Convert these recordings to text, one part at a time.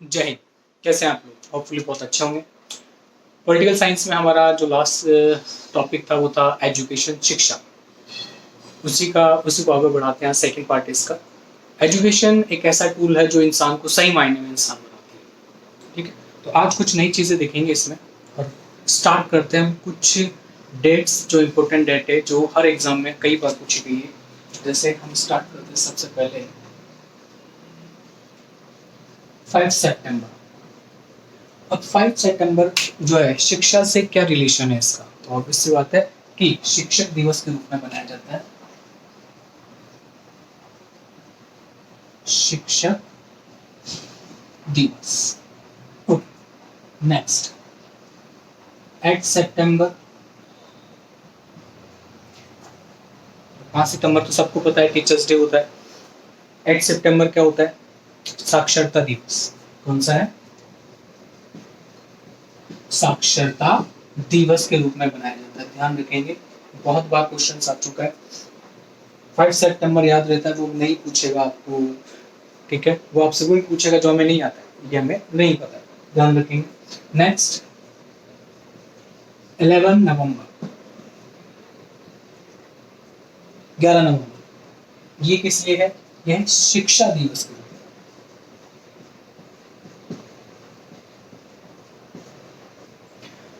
जय हिंद। कैसे हैं आप लोग? होपफुली बहुत अच्छे होंगे। पॉलिटिकल साइंस में हमारा जो लास्ट टॉपिक था वो था एजुकेशन, शिक्षा। उसी को आगे बढ़ाते हैं। सेकंड पार्ट इसका। एजुकेशन एक ऐसा टूल है जो इंसान को सही मायने में इंसान बनाती है। ठीक है, तो आज कुछ नई चीज़ें देखेंगे इसमें और स्टार्ट करते हैं हम कुछ डेट्स जो इम्पोर्टेंट डेट है जो हर एग्जाम में कई बार पूछी गई है। जैसे हम स्टार्ट करते हैं सबसे पहले 5 सितंबर। अब 5 सितंबर जो है शिक्षा से क्या रिलेशन है इसका, तो ऑब्वियस सी बात है कि शिक्षक दिवस के रूप में मनाया जाता है। शिक्षक दिवस। ओके, नेक्स्ट 8 सितंबर। 5 सितंबर तो सबको पता है टीचर्स डे होता है। 8 सितंबर क्या होता है? साक्षरता दिवस। कौन सा है? साक्षरता दिवस के रूप में मनाया जाता है। ध्यान रखेंगे, बहुत बार क्वेश्चन आ चुका है। 5 सितंबर याद रहता है, वो नहीं पूछेगा आपको। ठीक है, वो आपसे वही पूछेगा जो हमें नहीं आता है, ये हमें नहीं पता है। ध्यान रखेंगे। नेक्स्ट 11 नवंबर, 11 नवंबर, ये किस लिए है? यह शिक्षा दिवस के लिए।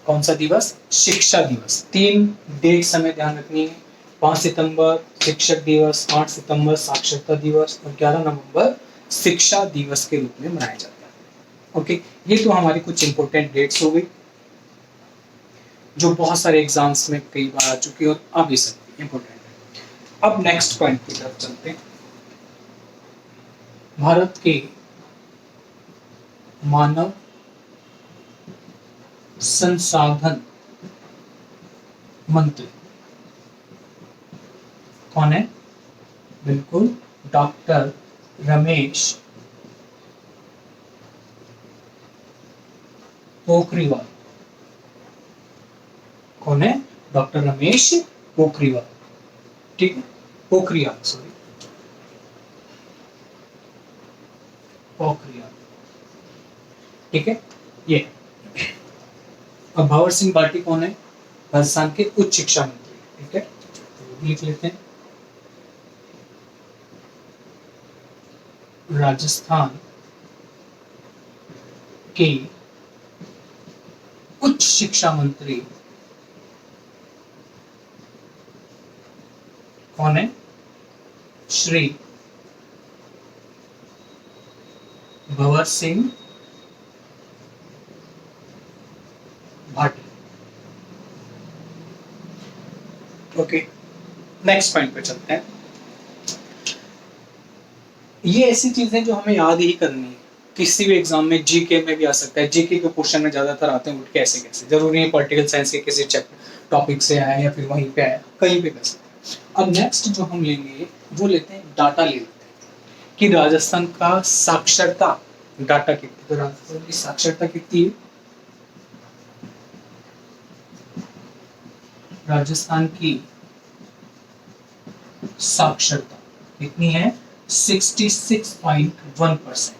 कौन सा दिवस? शिक्षा दिवस। 3 डेट्स हमें ध्यान रखनी है। 5 सितंबर शिक्षक दिवस, 8 सितंबर साक्षरता दिवस और 11 नवंबर शिक्षा दिवस के रूप में मनाया जाता है। ओके, ये तो हमारी कुछ इंपॉर्टेंट डेट्स हो गई जो बहुत सारे एग्जाम्स में कई बार आ चुकी है और आ भी सकती है, इंपॉर्टेंट है। अब नेक्स्ट पॉइंट की तरफ चलते हैं। भारत के मानव संसाधन मंत्री कौन है? बिल्कुल, डॉक्टर रमेश पोखरियाल। कौन है? डॉक्टर रमेश पोखरियाल। ठीक है, पोखरियाल, सॉरी, पोखरियाल। ठीक है, ये। अब भंवर सिंह भाटी कौन है? राजस्थान के उच्च शिक्षा मंत्री। ठीक है, तो लिख लेते हैं। राजस्थान के उच्च शिक्षा मंत्री कौन है? Shri Bhanwar Singh Bhati. Okay, next point पे चलते हैं। ये ऐसी चीजें जो हमें याद ही करनी है। किसी भी एग्जाम में, जीके में भी आ सकता है। जीके के क्वेश्चन में ज्यादातर आते हैं उठ के ऐसे कैसे, जरूरी है पॉलिटिकल साइंस के किसी टॉपिक से आया या फिर वहीं पे आया, कहीं पे कर सकते हैं। अब नेक्स्ट जो हम लेंगे वो लेते हैं, डाटा ले लेते हैं कि राजस्थान का साक्षरता डाटा कितनी, तो राजस्थान की साक्षरता कितनी है? राजस्थान की साक्षरता कितनी है? 66.1%।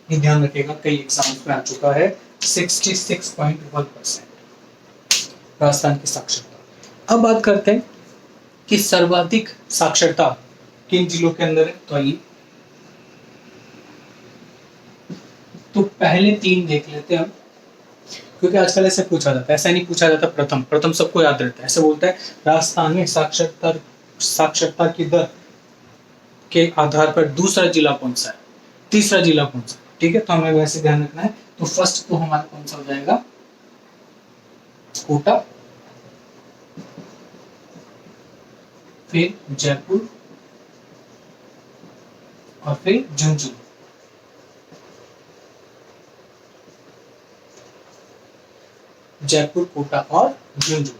ये ध्यान रखिएगा, कई एग्जाम्स में आ चुका है 66.1% राजस्थान की साक्षरता। अब बात करते हैं कि सर्वाधिक साक्षरता किन जिलों के अंदर है, तो आइए तो पहले 3 देख लेते हैं हम, क्योंकि आजकल ऐसे पूछा जाता है। ऐसा नहीं पूछा जाता प्रथम सबको याद रहता है। ऐसे बोलता है राजस्थान में साक्षरता की दर के आधार पर दूसरा जिला कौन सा है, तीसरा जिला कौन सा है। ठीक है, तो हमें वैसे ध्यान रखना है। तो फर्स्ट तो हमारा कौन सा हो जाएगा? कोटा, फिर जयपुर और फिर झुंझुनू। जयपुर, कोटा और झुंझुनू।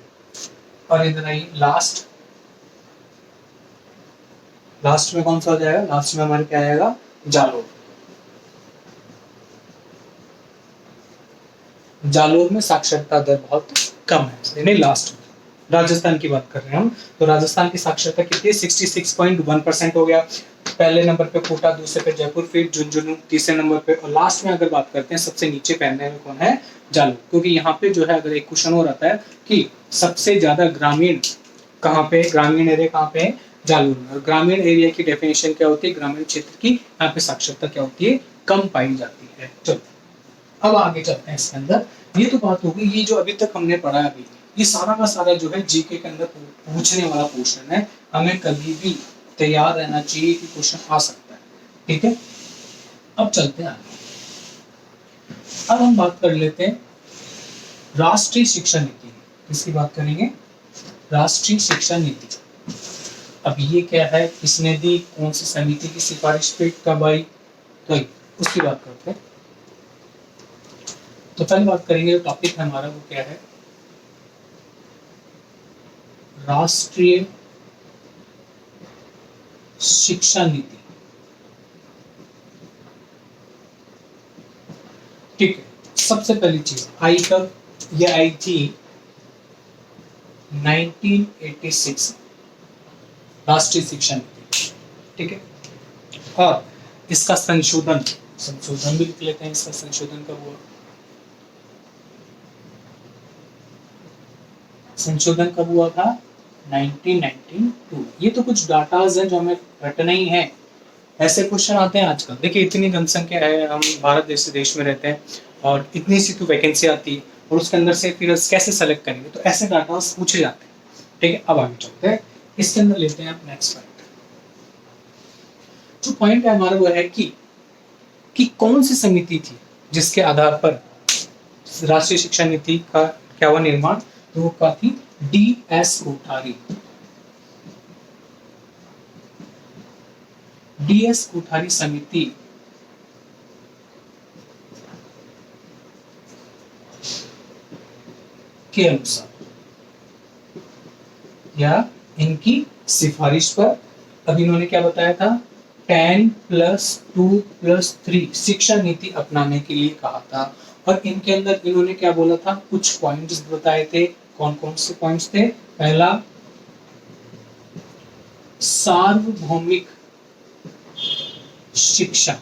और इधर आई लास्ट में कौन सा हो जाएगा? लास्ट में हमारे क्या आएगा? जालोर। जालोर में साक्षरता दर बहुत कम है, यानी लास्ट में। राजस्थान की बात कर रहे हैं हम, तो राजस्थान की साक्षरता कितनी है? 66.1% हो गया। पहले नंबर पे कोटा, दूसरे पे जयपुर, फिर झुंझुनू तीसरे नंबर पे, और लास्ट में अगर बात करते हैं सबसे नीचे पहनने में कौन है, जालौर। क्योंकि यहाँ पे जो है अगर एक क्वेश्चन हो रहता है कि सबसे ज्यादा ग्रामीण कहाँ पे, ग्रामीण एरिया कहाँ पे है, जालौर में। और ग्रामीण एरिया की डेफिनेशन क्या होती है, ग्रामीण क्षेत्र की यहाँ पे साक्षरता क्या होती है, कम पाई जाती है। चलो अब आगे चलते हैं इसके अंदर। ये तो बात होगी, ये जो अभी तक हमने पढ़ा अभी, ये सारा का सारा जो है जीके के अंदर पूछने वाला क्वेश्चन है। हमें कभी भी तैयार रहना चाहिए कि क्वेश्चन आ सकता है। ठीक है, अब चलते हैं आगे। अब हम बात कर लेते हैं राष्ट्रीय शिक्षा नीति। किसकी बात करेंगे, राष्ट्रीय शिक्षा नीति। अब ये क्या है, किसने दी, कौन सी समिति की सिफारिश पे, कब आई, तो उसकी बात करते हैं। तो पहले बात करेंगे, जो टॉपिक है हमारा वो क्या है, राष्ट्रीय शिक्षा नीति। ठीक है, सबसे पहली चीज आई कब, ये आई थी 1986 राष्ट्रीय शिक्षा नीति। ठीक है, और इसका संशोधन भी लिख लेते हैं, इसका संशोधन कब हुआ, संशोधन कब हुआ था, 1992। ये तो कुछ डाटाज हैं जो हमें रटना ही है, ऐसे क्वेश्चन आते हैं आजकल। देखिए इतनी जनसंख्या है, हम भारत जैसे देश में रहते हैं, और इतनी सी तो वैकेंसी आती है, और उसके अंदर से फिर कैसे सेलेक्ट करेंगे, तो ऐसे डाटाज पूछे जाते हैं। ठीक है, अब आगे चलते हैं, इसके अंदर लेते हैं आप नेक्स्ट पॉइंट। जो पॉइंट है हमारा वो है कि कौन सी समिति थी जिसके आधार पर राष्ट्रीय शिक्षा नीति का क्या हुआ निर्माण, तो वो का थी DS कोठारी। DS कोठारी समिति के अनुसार या इनकी सिफारिश पर, अब इन्होंने क्या बताया था, 10+2+3 शिक्षा नीति अपनाने के लिए कहा था। और इनके अंदर इन्होंने क्या बोला था, कुछ पॉइंट्स बताए थे। कौन कौन से पॉइंट्स थे, पहला सार्वभौमिक शिक्षा,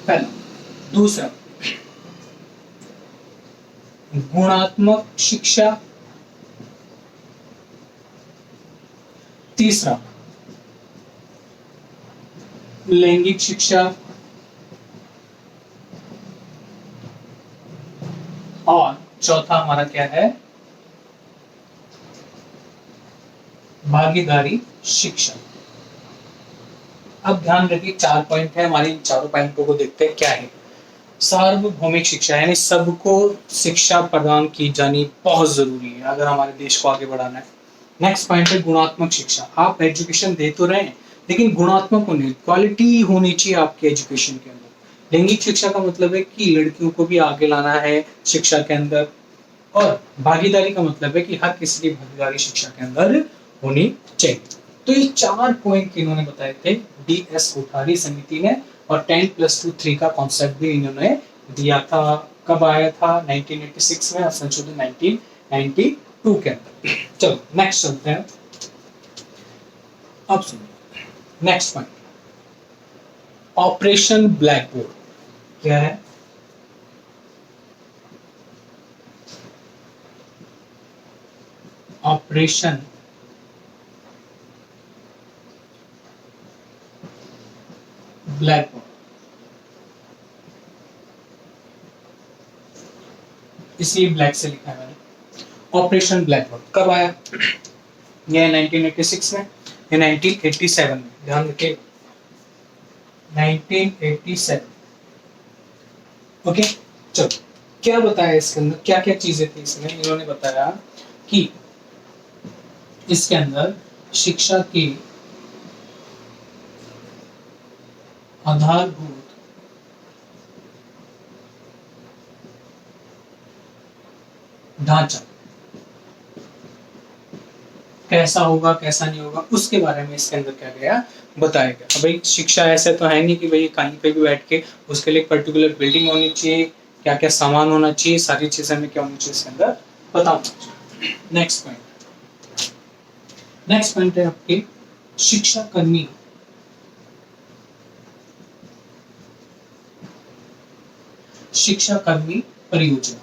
पहला, दूसरा गुणात्मक शिक्षा, तीसरा लैंगिक शिक्षा, और चौथा हमारा क्या है, भागीदारी शिक्षा। अब ध्यान रखिए 4 पॉइंट है हमारे, इन चारों पॉइंटों को देखते हैं क्या है। सार्वभौमिक शिक्षा यानी सबको शिक्षा प्रदान की जानी बहुत जरूरी है अगर हमारे देश को आगे बढ़ाना है। नेक्स्ट पॉइंट है गुणात्मक शिक्षा। आप एजुकेशन दे तो रहे हैं लेकिन गुणात्मक होनी, क्वालिटी होनी चाहिए आपके एजुकेशन के अंदर। लैंगिक शिक्षा का मतलब है कि लड़कियों को भी आगे लाना है शिक्षा के अंदर, और भागीदारी का मतलब है कि हर किसी की भागीदारी शिक्षा के अंदर होनी चाहिए। तो ये 4 पॉइंट इन्होंने बताए थे DS कोठारी समिति ने, और 10+2+3 का कॉन्सेप्ट भी इन्होंने दिया था। कब आया था, 1986 में, और संशोधन 1992 के अंदर। चलो नेक्स्ट चलते हैं। अब सुनिए next point, operation black board क्या है। ऑपरेशन ब्लैक बोर्ड, इसलिए ब्लैक से लिखा है मैंने। ऑपरेशन ब्लैक बोर्ड कब आया, यह 1986 में, ये 1987 में, ध्यान रखिए 1987। ओके, चलो क्या बताया इसके अंदर, क्या क्या चीजें थी इसमें। इन्होंने बताया कि इसके अंदर शिक्षा की आधारभूत ढांचा कैसा होगा कैसा नहीं होगा, उसके बारे में इसके अंदर क्या गया बताया गया। अब भाई शिक्षा ऐसे तो है नहीं कि भाई कहीं पे भी बैठ के, उसके लिए एक पर्टिकुलर बिल्डिंग होनी चाहिए, क्या क्या सामान होना चाहिए, सारी चीजें हमें क्या होनी चाहिए इसके अंदर पता होना चाहिए। नेक्स्ट पॉइंट है आपकी शिक्षा कर्मी परियोजना।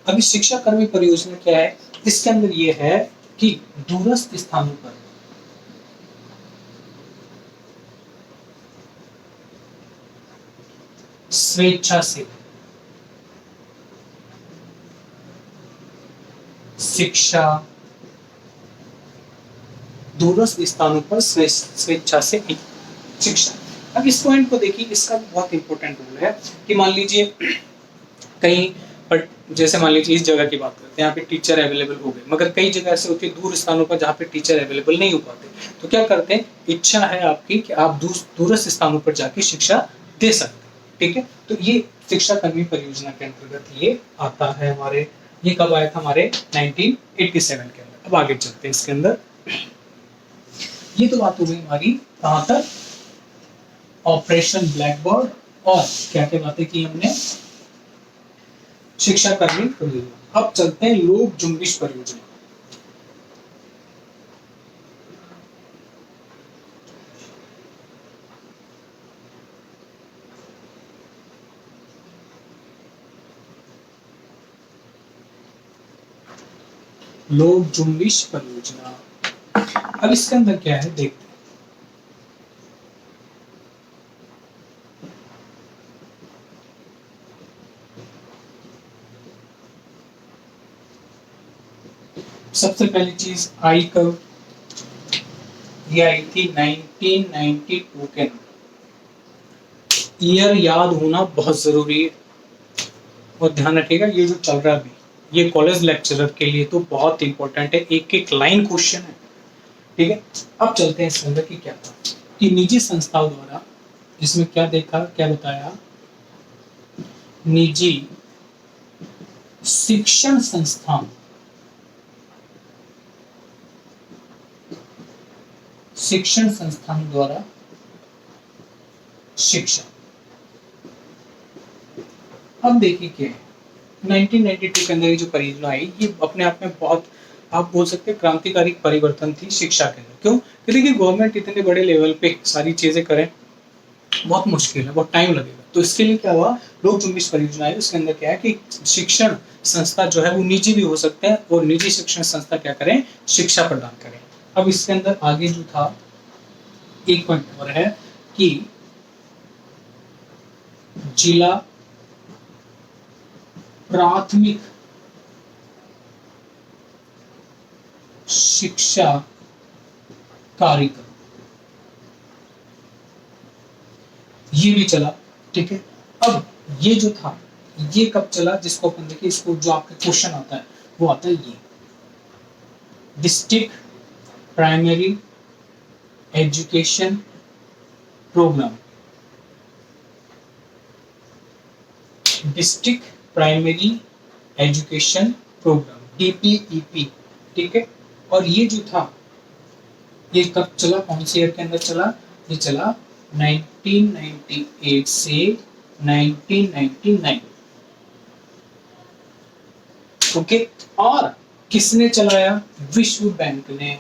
अभी शिक्षा कर्मी परियोजना क्या है? इसके अंदर ये है कि दूरस्थ स्थानों पर स्वेच्छा से शिक्षा, दूरस्थ स्थानों पर स्वेच्छा से शिक्षा। अब इस पॉइंट को देखिए, इसका बहुत इंपॉर्टेंट रोल है कि मान लीजिए कहीं पर, जैसे मान लीजिए इस जगह की बात करते हैं, यहाँ पे टीचर अवेलेबल हो गए, मगर कई जगह ऐसे होती है दूर स्थानों पर जहाँ पे टीचर अवेलेबल नहीं हो पाते, तो क्या करते हैं, इच्छा है आपकी कि आप दूरस्थ स्थानों पर जाके शिक्षा दे सकते हैं। ठीक है, तो ये शिक्षा कर्मी परियोजना के अंतर्गत ये आता है हमारे। ये कब आया था? हमारे 1987 के अंदर। अब आगे चलते हैं इसके अंदर। ये तो बात हो गई हमारी कहां तक? ऑपरेशन ब्लैकबोर्ड और क्या क्या बातें की हमने? शिक्षा कर्मी परियोजना। अब चलते हैं लोक जुम्बिश परियोजना। लोक जुम्बिश परियोजना। अब इसके अंदर क्या है देखते हैं। सबसे पहली चीज आई कब? ये आई थी 1992 के अंदर। ईयर याद होना बहुत जरूरी है और ध्यान रखिएगा, ये जो चल रहा है अभी, ये कॉलेज लेक्चरर के लिए तो बहुत इंपॉर्टेंट है, एक एक लाइन क्वेश्चन है। ठीक है, अब चलते हैं इसके अंदर की क्या था कि निजी संस्थाओं द्वारा, इसमें क्या देखा, क्या बताया? निजी शिक्षण संस्थान, शिक्षण संस्थान द्वारा शिक्षा। अब देखिए क्या है, 1992 के अंदर ये जो परियोजना आई, ये अपने आप में बहुत, आप बोल सकते हैं, क्रांतिकारी परिवर्तन थी शिक्षा के अंदर। क्यों? क्योंकि गवर्नमेंट इतने बड़े लेवल पे सारी चीजें करें बहुत मुश्किल है, बहुत टाइम लगेगा। तो इसके लिए क्या हुआ, लोक जुम्बिश परियोजना है। उसके अंदर क्या है कि शिक्षण संस्था जो है वो निजी भी हो सकते हैं और निजी शिक्षण संस्था क्या करें, शिक्षा प्रदान करें। अब इसके अंदर आगे जो था एक पॉइंट और है कि जिला प्राथमिक शिक्षा कार्यक्रम, ये भी चला। ठीक है, अब ये जो था ये कब चला, जिसको अपन देखिए, इसको जो आपका क्वेश्चन आता है वो आता है ये district primary education program, district primary education program, DPEP। ठीक है, और ये जो था ये कब चला, कौन से ईयर के अंदर चला? ये चला 1998 से 1999। ओके, और किसने चलाया? विश्व बैंक ने।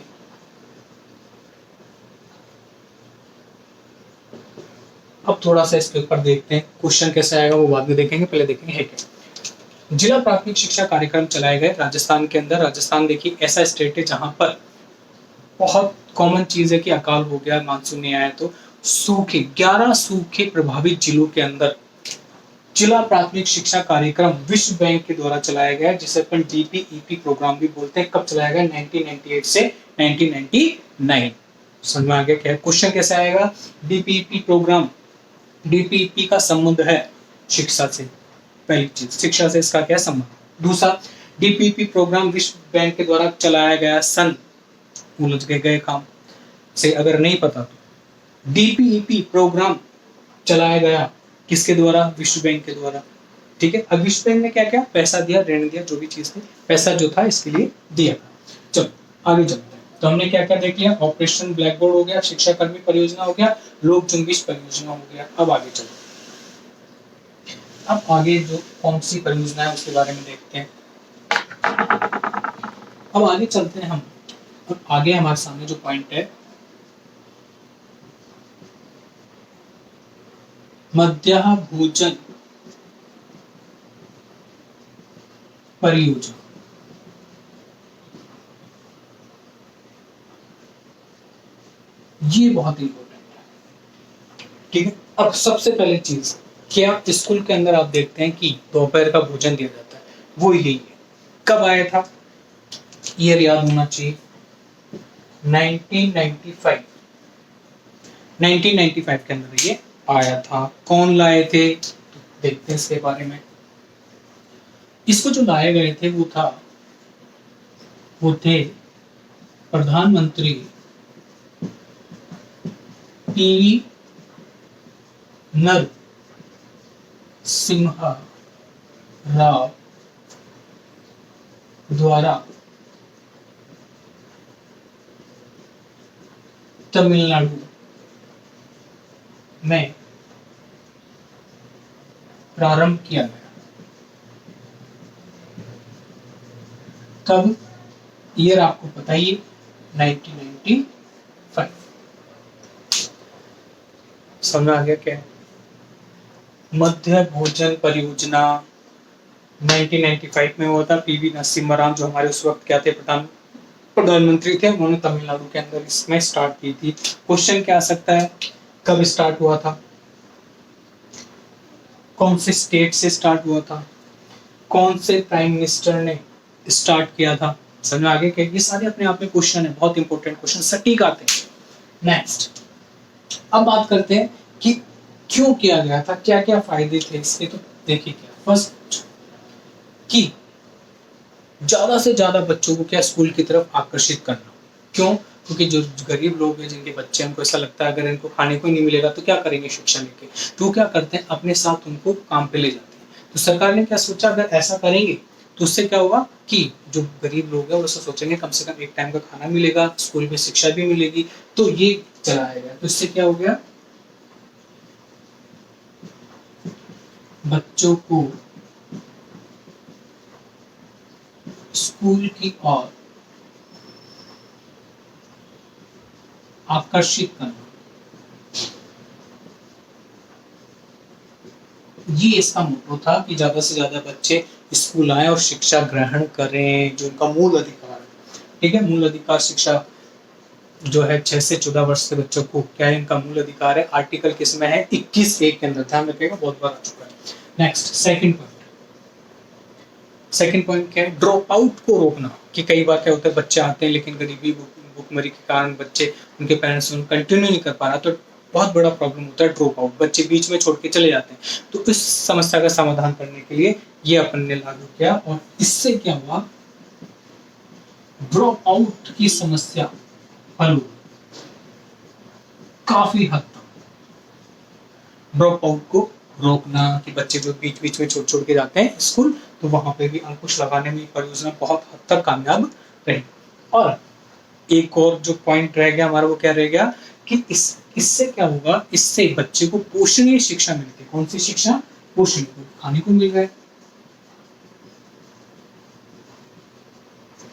अब थोड़ा सा इसके ऊपर देखते हैं, क्वेश्चन कैसे आएगा वो बाद में देखेंगे, पहले देखेंगे है क्या। जिला प्राथमिक शिक्षा कार्यक्रम चलाए गए राजस्थान के अंदर। राजस्थान देखिए ऐसा स्टेट है जहां पर बहुत कॉमन चीज है कि अकाल हो गया, मानसून नहीं आया, तो सूखे 11 सूखे प्रभावित जिलों के अंदर जिला प्राथमिक शिक्षा कार्यक्रम विश्व बैंक के द्वारा चलाया गया, जिसे अपन DPEP प्रोग्राम भी बोलते हैं। कब चलाया गया? 1998 से 1999। समझ में आ गया क्या क्वेश्चन कैसे आएगा? DPEP प्रोग्राम, DPEP का संबंध है शिक्षा से। पहली चीज, शिक्षा से इसका क्या संबंध। दूसरा, DPEP प्रोग्राम विश्व बैंक के द्वारा चलाया गया सन, उलझ गए काम से अगर नहीं पता तो। DPEP प्रोग्राम चलाया गया किसके द्वारा? विश्व बैंक के द्वारा। ठीक है, अब विश्व बैंक ने क्या क्या पैसा दिया, ऋण दिया, जो भी चीज थी, पैसा जो था इसके लिए दिया था। चलो आगे चलते हैं। तो हमने क्या क्या देख लिया? ऑपरेशन ब्लैकबोर्ड हो गया, शिक्षा कर्मी परियोजना हो गया, लोक जुम्बिश परियोजना हो गया। अब आगे चलते, अब आगे जो कौन सी परियोजना है उसके बारे में देखते हैं। अब आगे चलते हैं हम। अब आगे हमारे सामने जो पॉइंट है, मध्याह्न भोजन परियोजना। ये बहुत इंपॉर्टेंट है, ठीक है। अब सबसे पहले चीज, क्या स्कूल के अंदर आप देखते हैं कि दोपहर का भोजन दिया जाता है, वो यही है। कब आया था, ईयर याद होना चाहिए, 1995। 1995 के अंदर ये आया था। कौन लाए थे, तो देखते हैं इसके बारे में। इसको जो लाए गए थे वो थे प्रधानमंत्री पीवी नरसिम्हा राव द्वारा तमिलनाडु में प्रारंभ किया गया। कब, ईयर आपको पता ही है, 1995। समझ आ गया क्या है? मध्य भोजन परियोजना 1995 में हुआ था। पीवी नरसिम्हा राव जो हमारे उस वक्त क्या थे, प्रधानमंत्री थे, उन्होंने तमिलनाडु के अंदर इसमें स्टार्ट की थी। क्वेश्चन क्या आ सकता है, कब स्टार्ट हुआ था, कौन से स्टेट से स्टार्ट हुआ था, कौन से प्राइम मिनिस्टर ने स्टार्ट किया था। समझ में आगे, ये सारे अपने आप में क्वेश्चन है, बहुत इंपॉर्टेंट क्वेश्चन, सटीक आते हैं। नेक्स्ट, अब बात करते हैं कि क्यों किया गया था, क्या क्या फायदे थे इसके। तो देखिए, क्या फर्स्ट कि ज्यादा से ज्यादा बच्चों को क्या स्कूल की तरफ आकर्षित करना। क्यों, क्योंकि जो गरीब लोग हैं, जिनके बच्चे, उनको ऐसा लगता है अगर इनको खाने को नहीं मिलेगा तो क्या करेंगे शिक्षा लेके, तो क्या करते हैं, अपने साथ उनको काम पे ले जाते हैं। तो सरकार ने क्या सोचा, अगर ऐसा करेंगे तो उससे क्या होगा कि जो गरीब लोग हैं वो ऐसा सोचेंगे कम से कम एक टाइम का खाना मिलेगा, स्कूल में शिक्षा भी मिलेगी, तो ये चलाया गया। तो इससे क्या हो गया, बच्चों को स्कूल की ओर आकर्षित करना, ये इसका मोटो था कि ज्यादा से ज्यादा बच्चे स्कूल आए और शिक्षा ग्रहण करें, जो उनका मूल अधिकार है। ठीक है, मूल अधिकार शिक्षा जो है 6 से 14 वर्ष के बच्चों को क्या है, इनका मूल अधिकार है। आर्टिकल किसमें है, 21(1) के अंदर, ध्यान रखिएगा, बहुत बार आ चुका है। नेक्स्ट, सेकंड पॉइंट क्या है, ड्रॉप आउट को रोकना। कि कई बार क्या होता है, बच्चे आते हैं लेकिन गरीबी भुखमरी के कारण बच्चे, उनके पेरेंट्स कंटिन्यू नहीं कर पा रहा, तो बहुत बड़ा प्रॉब्लम होता है ड्रॉप आउट, बच्चे बीच में छोड़ के चले जाते हैं। तो इस समस्या का समाधान करने के लिए ये अपन ने लागू किया, और इससे क्या हुआ, ड्रॉप आउट की समस्या हल हुई काफी हद तक। ड्रॉप आउट को रोकना, कि बच्चे जो बीच बीच में छोड़ के जाते हैं स्कूल, तो वहां पे भी अंकुश लगाने में परियोजना बहुत हद तक कामयाब रही। और एक और जो पॉइंट रह गया हमारा, वो क्या रह गया कि इससे क्या होगा, इससे बच्चे को पोषणीय शिक्षा मिलती है। कौन सी शिक्षा, पोषण, खाने को मिल रहा है,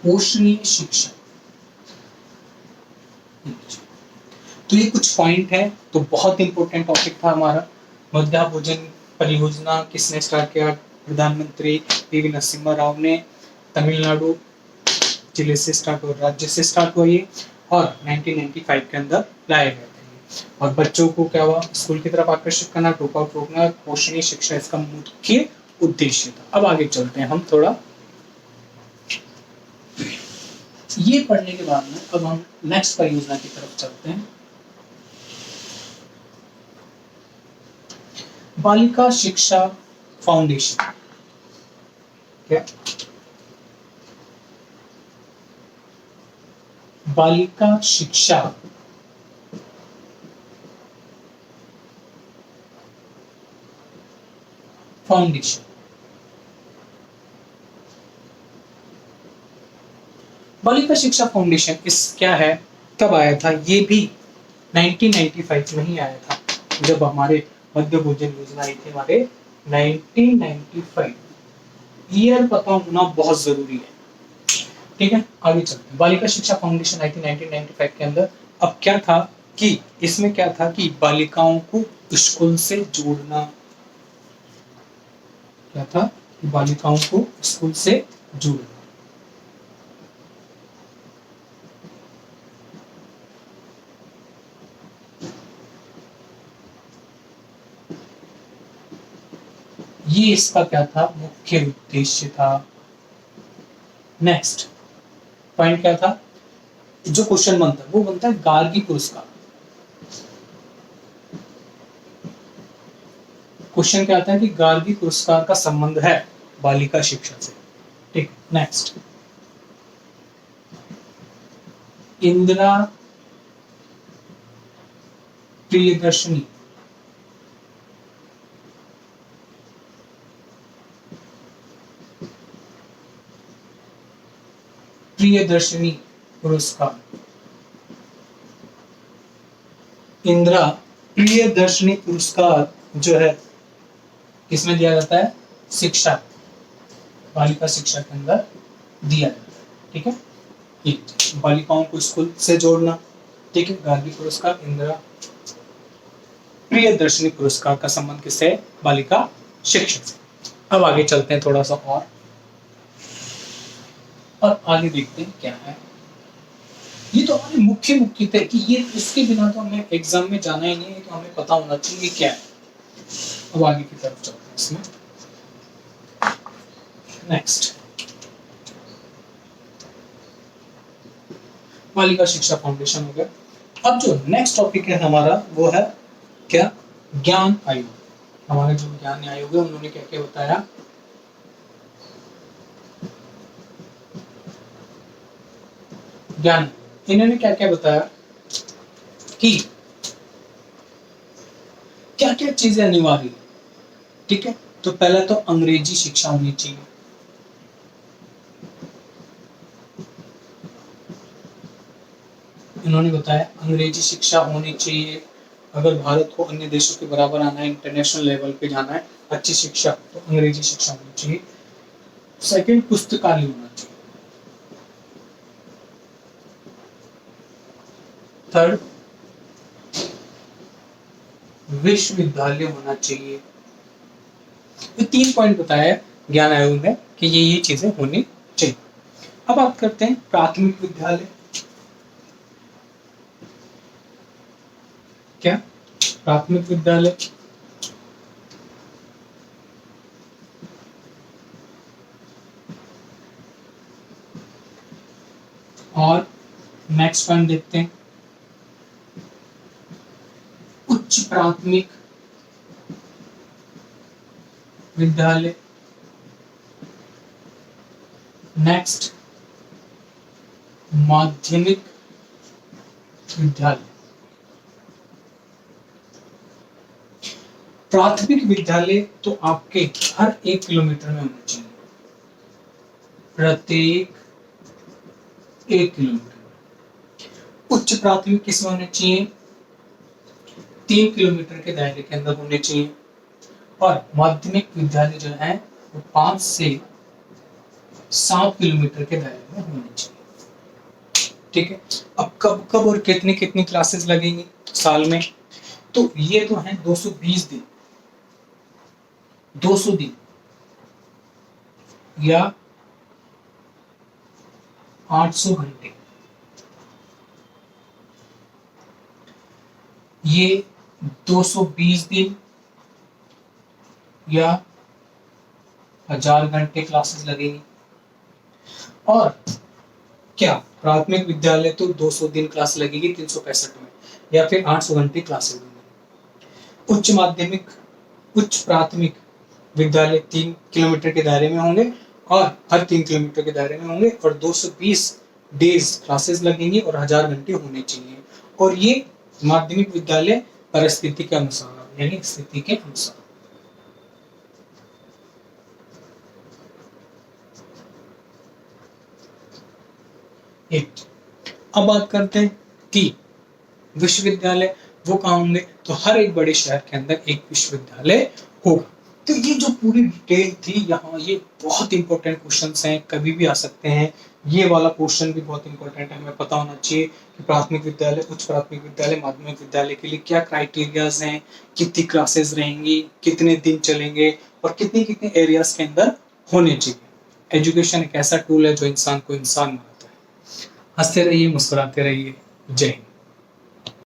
पोषणीय शिक्षा। तो ये कुछ पॉइंट है, तो बहुत इंपॉर्टेंट टॉपिक था हमारा। मध्याह्न भोजन परियोजना किसने स्टार्ट किया, प्रधानमंत्री पीवी नरसिम्हा राव ने, तमिलनाडु जिले से स्टार्ट हुआ, राज्य से स्टार्ट हुआ ये, और 1995 के अंदर लाए गए थे। और बच्चों को क्या हुआ, स्कूल की तरफ आकर्षित करना, ड्रॉप आउट रोकना, पोषणीय शिक्षा इसका मुख्य उद्देश्य था। अब आगे चलते हैं हम थोड़ा, ये पढ़ने के बाद में अब हम नेक्स्ट परियोजना की तरफ चलते हैं। बालिका शिक्षा फाउंडेशन। क्या, बालिका शिक्षा फाउंडेशन। बालिका शिक्षा फाउंडेशन इस क्या है, कब आया था, ये भी 1995 में ही आया था, जब हमारे मध्य भोजन योजना आई थी हमारे 1995। ईयर पता होना बहुत जरूरी है, ठीक है, आगे चलते हैं। बालिका शिक्षा फाउंडेशन आई थी 1995 के अंदर। अब क्या था कि इसमें क्या था कि बालिकाओं को स्कूल से जोड़ना, क्या था कि बालिकाओं को स्कूल से जोड़ना। ये इसका क्या था, मुख्य उद्देश्य था। नेक्स्ट पॉइंट क्या था, जो क्वेश्चन बनता है वो बनता है गार्गी पुरस्कार। क्वेश्चन क्या आता है कि गार्गी पुरस्कार का संबंध है बालिका शिक्षा से। ठीक, नेक्स्ट इंदिरा प्रियदर्शनी प्रियदर्शनी पुरस्कार। इंदिरा प्रियदर्शनी पुरस्कार जो है किसमें दिया जाता है, शिक्षा, बालिका शिक्षा के अंदर दिया जाता है। ठीक है, ये बालिकाओं को स्कूल से जोड़ना। ठीक है, गार्गी पुरस्कार, इंदिरा प्रियदर्शनी पुरस्कार का संबंध किससे है, बालिका शिक्षा से। अब आगे चलते हैं थोड़ा सा और आगे देखते हैं क्या है। ये तो हमारे मुख्य मुख्य थे कि ये इसके बिना तो हमें एग्जाम में जाना ही नहीं है, तो हमें पता होना चाहिए क्या है। अब आगे की तरफ चलते हैं इसमें। नेक्स्ट बालिका शिक्षा फाउंडेशन हो गया। अब जो नेक्स्ट टॉपिक है हमारा वो है क्या, ज्ञान आयोग। हमारे जो ज्ञान आयोग है उन्होंने क्या क्या बताया, ज्ञान, इन्होंने क्या क्या बताया कि क्या क्या चीजें अनिवार्य है। ठीक है, तो पहले तो अंग्रेजी शिक्षा होनी चाहिए। इन्होंने बताया अंग्रेजी शिक्षा होनी चाहिए। अगर भारत को अन्य देशों के बराबर आना है, इंटरनेशनल लेवल पे जाना है, अच्छी शिक्षा, तो अंग्रेजी शिक्षा होनी चाहिए। सेकंड, पुस्तकालय होना चाहिए। थर्ड, विश्वविद्यालय होना चाहिए। ये 3 पॉइंट बताया ज्ञान आयोग ने कि ये चीजें होनी चाहिए। अब बात करते हैं प्राथमिक विद्यालय। क्या, प्राथमिक विद्यालय और नेक्स्ट पॉइंट देखते हैं उच्च प्राथमिक विद्यालय। नेक्स्ट माध्यमिक विद्यालय। प्राथमिक विद्यालय तो आपके हर 1 किलोमीटर में होना चाहिए, प्रत्येक 1 किलोमीटर। उच्च प्राथमिक किसमें होने चाहिए, 3 किलोमीटर के दायरे के अंदर होने चाहिए। और माध्यमिक विद्यालय जो है वो 5 से 7 किलोमीटर के दायरे में होने चाहिए। ठीक है, अब कब कब और कितनी कितनी क्लासेस लगेंगी साल में, तो ये तो है 220 दिन, 200 दिन या 800 घंटे। ये 220 दिन या 1000 घंटे क्लासेस लगेंगी। और क्या, प्राथमिक विद्यालय तो 200 दिन क्लास लगेगी 365 में, या फिर 800 घंटे क्लासेस होंगे। उच्च माध्यमिक, उच्च प्राथमिक विद्यालय 3 किलोमीटर के दायरे में होंगे और हर 3 किलोमीटर के दायरे में होंगे, और 220 डेज क्लासेस लगेंगी और 1000 घंटे होने चाहिए। और ये माध्यमिक विद्यालय परिस्थिति के अनुसार, यानी स्थिति के अनुसार। अब बात करते हैं कि विश्वविद्यालय वो कहाँ होंगे, तो हर एक बड़े शहर के अंदर एक विश्वविद्यालय होगा। तो ये जो पूरी डिटेल थी यहाँ, ये बहुत इंपॉर्टेंट क्वेश्चंस हैं, कभी भी आ सकते हैं। ये वाला क्वेश्चन भी बहुत इंपॉर्टेंट है, हमें पता होना चाहिए कि प्राथमिक विद्यालय, उच्च प्राथमिक विद्यालय, माध्यमिक विद्यालय के लिए क्या क्राइटेरियाज हैं, कितनी क्लासेस रहेंगी, कितने दिन चलेंगे और कितने कितने एरियाज के अंदर होने चाहिए। एजुकेशन एक ऐसा टूल है जो इंसान को इंसान बनाता है। हंसते रहिए, मुस्कुराते रहिए। जय हिंद।